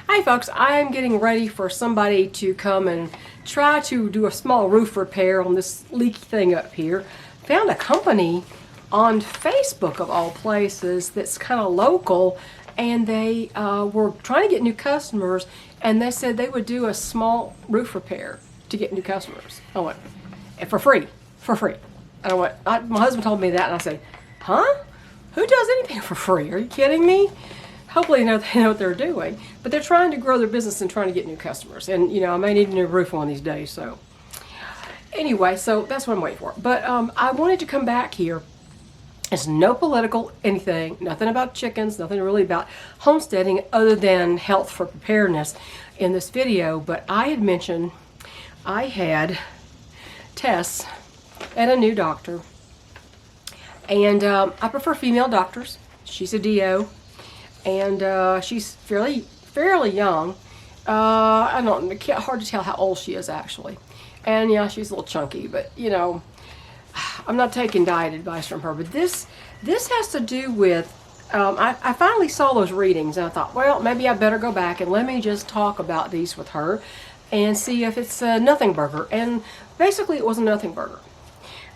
Hi folks, I'm getting ready for somebody to come and try to do a small roof repair on this leaky thing up here. Found a company on Facebook of all places that's kind of local, and they were trying to get new customers, and they said they would do a small roof repair to get new customers. I went, and for free. And I went, my husband told me that, and I said, huh? Who does anything for free? Are you kidding me? Hopefully they know what they're doing. But they're trying to grow their business and trying to get new customers. And, you know, I may need a new roof one of these days. So, anyway, so that's what I'm waiting for. But I wanted to come back here. It's no political anything, nothing about chickens, nothing really about homesteading other than health for preparedness in this video. But I had mentioned I had tests at a new doctor. And I prefer female doctors. She's a DO. And she's fairly young. I don't know, hard to tell how old she is actually. And yeah, she's a little chunky, but you know, I'm not taking diet advice from her. But this has to do with, I finally saw those readings and I thought, well, maybe I better go back and let me just talk about these with her and see if it's a nothing burger. And basically it was a nothing burger.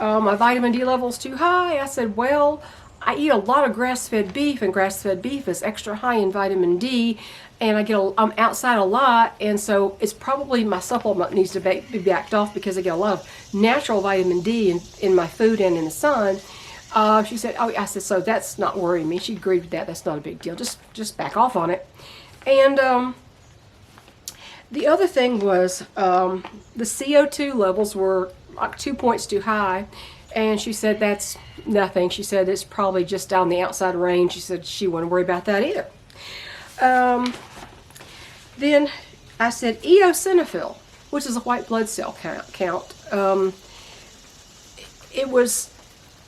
My vitamin D level's too high. I said, well, I eat a lot of grass-fed beef, and grass-fed beef is extra high in vitamin D, and I'm outside a lot, and so it's probably my supplement needs to be backed off because I get a lot of natural vitamin D in my food and in the sun. She said, oh, I said, so that's not worrying me. She agreed with that. That's not a big deal. Just back off on it. And the other thing was the CO2 levels were like 2 points too high. And she said that's nothing. She said it's probably just down the outside range. She said she wouldn't worry about that either. Then I said eosinophil, which is a white blood cell count. It was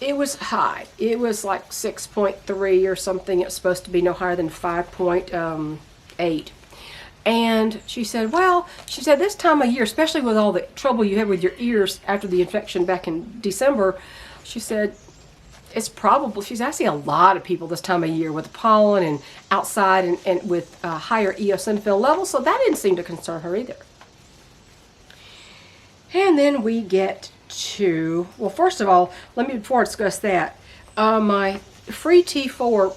high. It was like 6.3 or something. It's supposed to be no higher than 5.8. And she said, well, this time of year, especially with all the trouble you had with your ears after the infection back in December, she said, it's probably, I see a lot of people this time of year with pollen and outside and with higher eosinophil levels, so that didn't seem to concern her either. And then we get to, well, first of all, before I discuss that, my free T4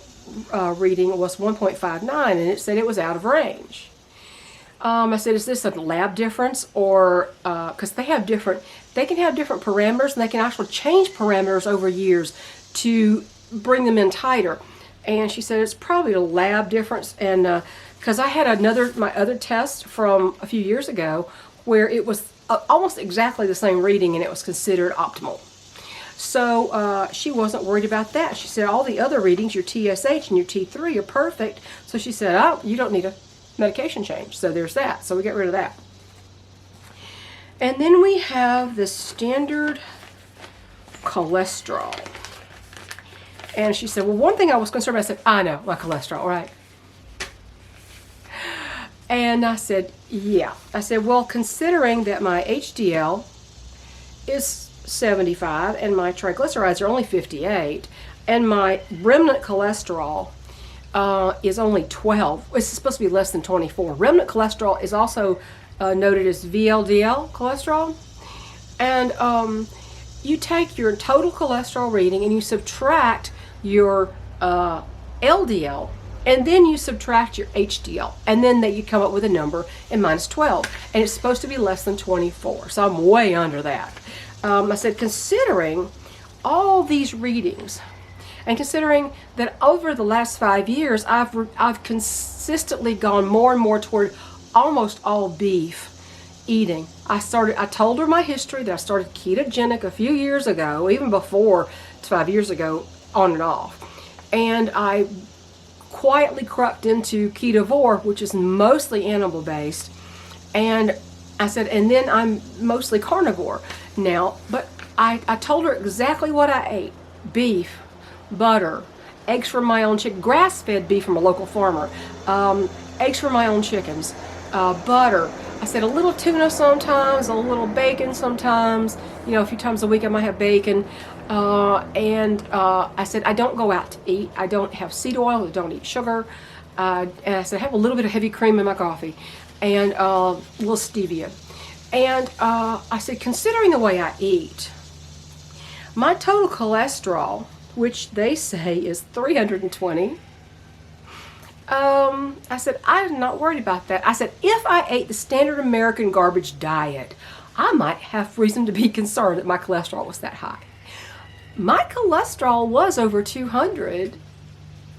reading was 1.59, and it said it was out of range. I said, is this a lab difference, or because they can have different parameters, and they can actually change parameters over years to bring them in tighter. And she said it's probably a lab difference, and because I had my other test from a few years ago where it was almost exactly the same reading, and it was considered optimal. So she wasn't worried about that. She said all the other readings, your TSH and your T3, are perfect. So she said, oh, you don't need a medication change. So there's that. So we get rid of that. And then we have the standard cholesterol. And she said, well, one thing I was concerned about, I said, I know, my cholesterol, right? And I said, yeah. I said, well, considering that my HDL is 75 and my triglycerides are only 58 and my remnant cholesterol is only 12. It's supposed to be less than 24. Remnant cholesterol is also noted as VLDL cholesterol. And you take your total cholesterol reading and you subtract your LDL, and then you subtract your HDL, and then you come up with a number, and mine is 12. And it's supposed to be less than 24. So I'm way under that. I said, considering all these readings, and considering that over the last 5 years, I've consistently gone more and more toward almost all beef eating. I told her my history, that I started ketogenic a few years ago, even before 5 years ago, on and off. And I quietly crept into Carnivore, which is mostly animal based. And I said, and then I'm mostly carnivore now. But I told her exactly what I ate: beef, butter, eggs from my own chicken, grass-fed beef from a local farmer, eggs from my own chickens, butter. I said a little tuna sometimes, a little bacon sometimes. You know, a few times a week I might have bacon. I said I don't go out to eat. I don't have seed oil. I don't eat sugar. And I said, have a little bit of heavy cream in my coffee and a little stevia. And I said, considering the way I eat, my total cholesterol, which they say is 320, I said, I'm not worried about that. I said, if I ate the standard American garbage diet, I might have reason to be concerned that my cholesterol was that high. My cholesterol was over 200.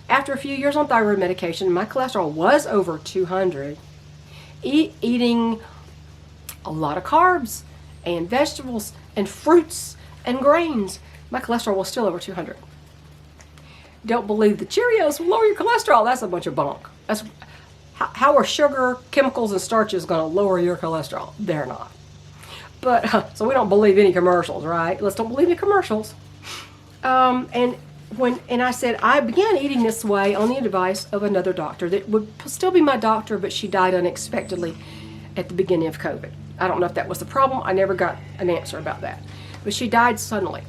After a few years on thyroid medication, my cholesterol was over 200. Eating a lot of carbs and vegetables and fruits and grains, my cholesterol was still over 200. Don't believe the Cheerios will lower your cholesterol. That's a bunch of bunk. That's how are sugar, chemicals, and starches going to lower your cholesterol? They're not. But so we don't believe any commercials, right? Let's don't believe the commercials. And I said I began eating this way on the advice of another doctor that would still be my doctor, but she died unexpectedly at the beginning of COVID. I don't know if that was the problem. I never got an answer about that, but she died suddenly.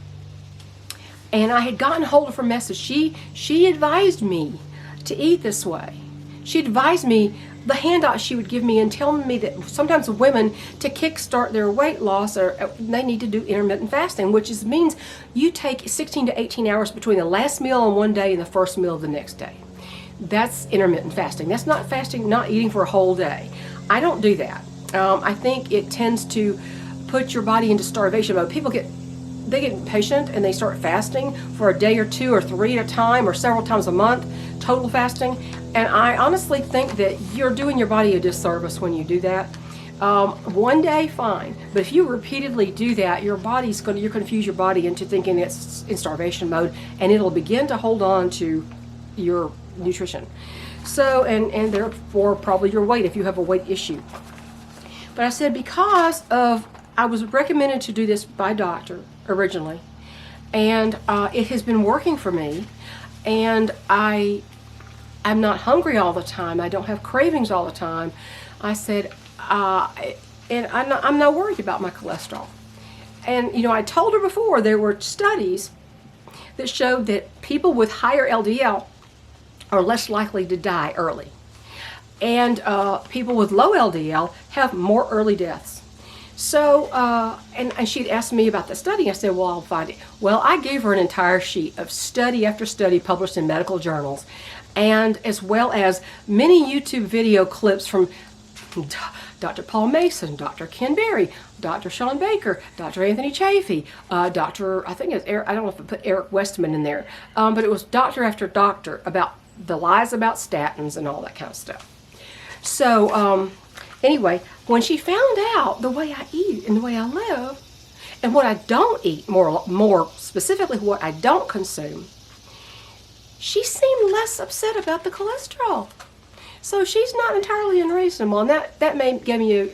And I had gotten hold of her message. She advised me to eat this way. She advised me the handout she would give me and telling me that sometimes women, to kickstart their weight loss, they need to do intermittent fasting, which means you take 16 to 18 hours between the last meal on one day and the first meal of the next day. That's intermittent fasting. That's not fasting, not eating for a whole day. I don't do that. I think it tends to put your body into starvation mode. People get impatient and they start fasting for a day or two or three at a time or several times a month, total fasting. And I honestly think that you're doing your body a disservice when you do that. One day, fine. But if you repeatedly do that, you're confuse your body into thinking it's in starvation mode, and it'll begin to hold on to your nutrition. So, and therefore probably your weight if you have a weight issue. But I said, because I was recommended to do this by a doctor originally, and it has been working for me, and I'm not hungry all the time. I don't have cravings all the time. I said, and I'm not worried about my cholesterol. And I told her before there were studies that showed that people with higher LDL are less likely to die early, and people with low LDL have more early deaths. So, and she'd asked me about the study. I said, well, I'll find it. Well, I gave her an entire sheet of study after study published in medical journals, and as well as many YouTube video clips from Dr. Paul Mason, Dr. Ken Berry, Dr. Sean Baker, Dr. Anthony Chafee, Dr. I think it's Eric, I don't know if I put Eric Westman in there, but it was doctor after doctor about the lies about statins and all that kind of stuff. So, anyway, when she found out the way I eat and the way I live and what I don't eat, more specifically what I don't consume, she seemed less upset about the cholesterol. So she's not entirely unreasonable, and that gave me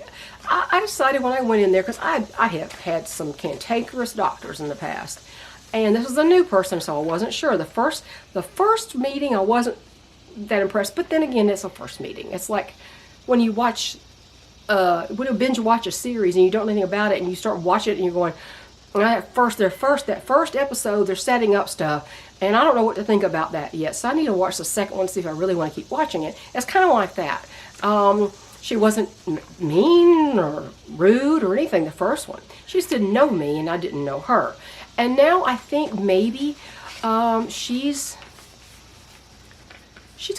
I decided when I went in there, because I have had some cantankerous doctors in the past, and this was a new person, so I wasn't sure. The first meeting I wasn't that impressed, but then again, it's a first meeting. It's like when you watch when you binge watch a series and you don't know anything about it, and you start watching it and you're going, that first episode, they're setting up stuff, and I don't know what to think about that yet. So I need to watch the second one to see if I really want to keep watching it. It's kind of like that. She wasn't mean or rude or anything the first one. She just didn't know me and I didn't know her. And now I think maybe she's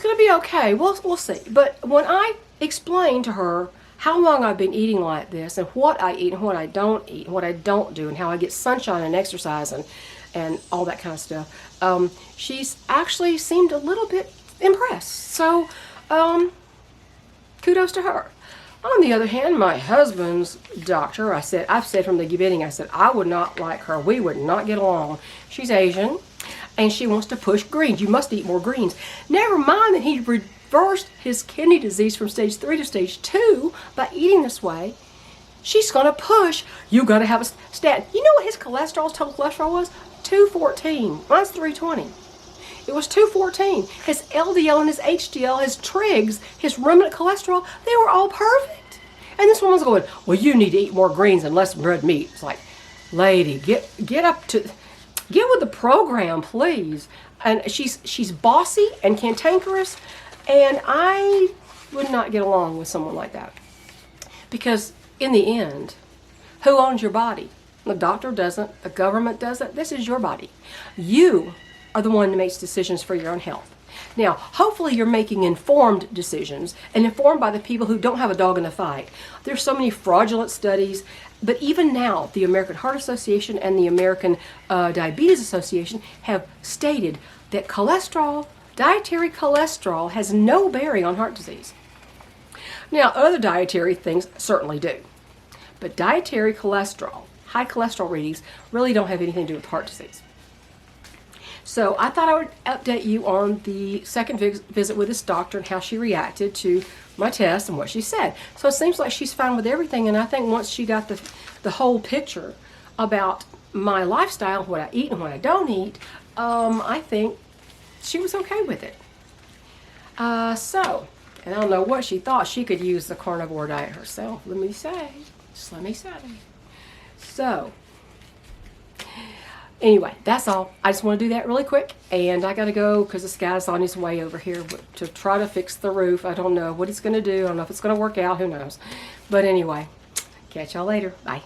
going to be okay. We'll see. But when I explained to her how long I've been eating like this and what I eat and what I don't eat and what I don't do and how I get sunshine and exercise and all that kind of stuff, she's actually seemed a little bit impressed. So kudos to her. On the other hand, my husband's doctor, I've said from the beginning, I said I would not like her. We would not get along. She's Asian and she wants to push greens. You must eat more greens. Never mind that he reversed his kidney disease from stage 3 to stage 2 by eating this way. She's going to push, you got to have a statin. You know what his total cholesterol was? 214. Mine's 320. It was 214. His LDL and his HDL, his trigs, his ruminant cholesterol, they were all perfect. And this woman's going, well, you need to eat more greens and less red meat. It's like, lady, get with the program, please. And she's bossy and cantankerous, And I would not get along with someone like that. Because in the end, who owns your body? The doctor doesn't, the government doesn't. This is your body. You are the one who makes decisions for your own health. Now, hopefully you're making informed decisions, and informed by the people who don't have a dog in the fight. There's so many fraudulent studies, but even now, the American Heart Association and the American Diabetes Association have stated that cholesterol, dietary cholesterol, has no bearing on heart disease. Now, other dietary things certainly do, but dietary cholesterol, high cholesterol readings, really don't have anything to do with heart disease. So I thought I would update you on the second visit with this doctor and how she reacted to my test and what she said. So it seems like she's fine with everything, and I think once she got the whole picture about my lifestyle, what I eat and what I don't eat, I think she was okay with it. So, and I don't know what she thought. She could use the carnivore diet herself, let me say. So, anyway, that's all. I just want to do that really quick, and I got to go because this guy's on his way over here to try to fix the roof. I don't know what he's going to do. I don't know if it's going to work out. Who knows? But anyway, catch y'all later. Bye.